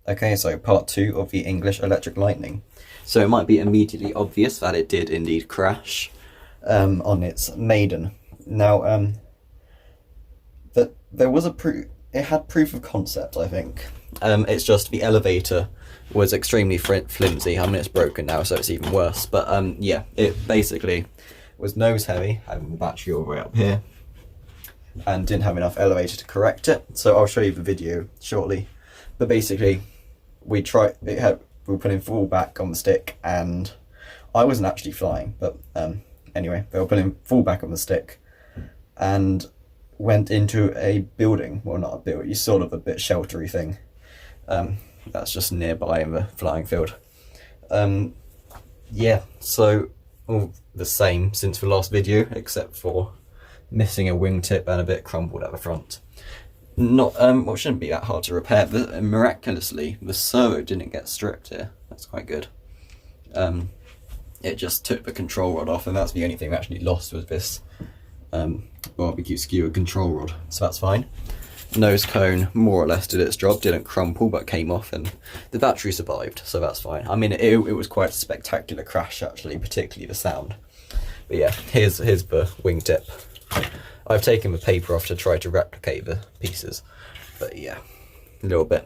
Okay, so part two of the English Electric Lightning. So it might be immediately obvious that it did indeed crash on its maiden. Now, that there was a proof. It had proof of concept, I think. It's just the elevator was extremely flimsy. I mean, it's broken now, so it's even worse. But yeah, it basically was nose heavy, having the battery all the way up here, and didn't have enough elevator to correct it. So I'll show you the video shortly. But basically, we were putting full back on the stick, and I wasn't actually flying, but anyway, they were putting full back on the stick, and went into a building. Well, not a building, sort of a bit sheltery thing. That's just nearby in the flying field. Yeah, so all the same since the last video, except for missing a wingtip and a bit crumbled at the front. Not well, it shouldn't be that hard to repair. But miraculously, the servo didn't get stripped here. That's quite good. It just took the control rod off, and that's the only thing we actually lost was this barbecue skewer control rod. So that's fine. Nose cone more or less did its job, didn't crumple but came off, and the battery survived, so that's fine. I mean, it was quite a spectacular crash actually, particularly the sound. But yeah, here's the wingtip. I've taken the paper off to try to replicate the pieces, but yeah, a little bit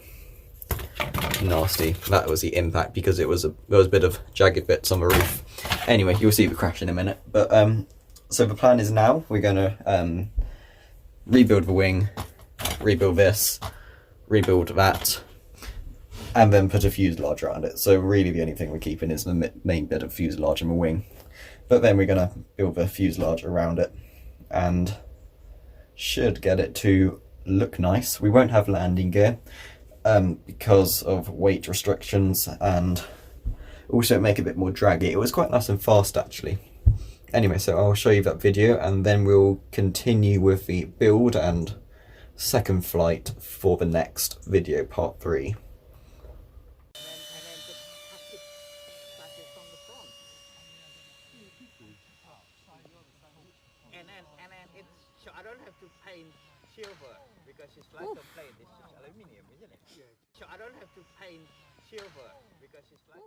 nasty. That was the impact because there was a bit of jagged bits on the roof. Anyway, you'll see the crash in a minute. But so the plan is now we're gonna rebuild the wing, rebuild this, rebuild that, and then put a fuselage around it. So really the only thing we're keeping is the main bit of fuselage and the wing. But then we're gonna build the fuselage around it and should get it to look nice. We won't have landing gear because of weight restrictions, and also make it a bit more draggy. It was quite nice and fast actually. Anyway, so I'll show you that video and then we'll continue with the build and second flight for the next video, part 3. And it's so I don't have to paint silver because it's like a plate. It's just aluminium, isn't it? Yeah. So I don't have to paint silver because it's like.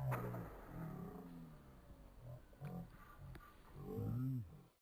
A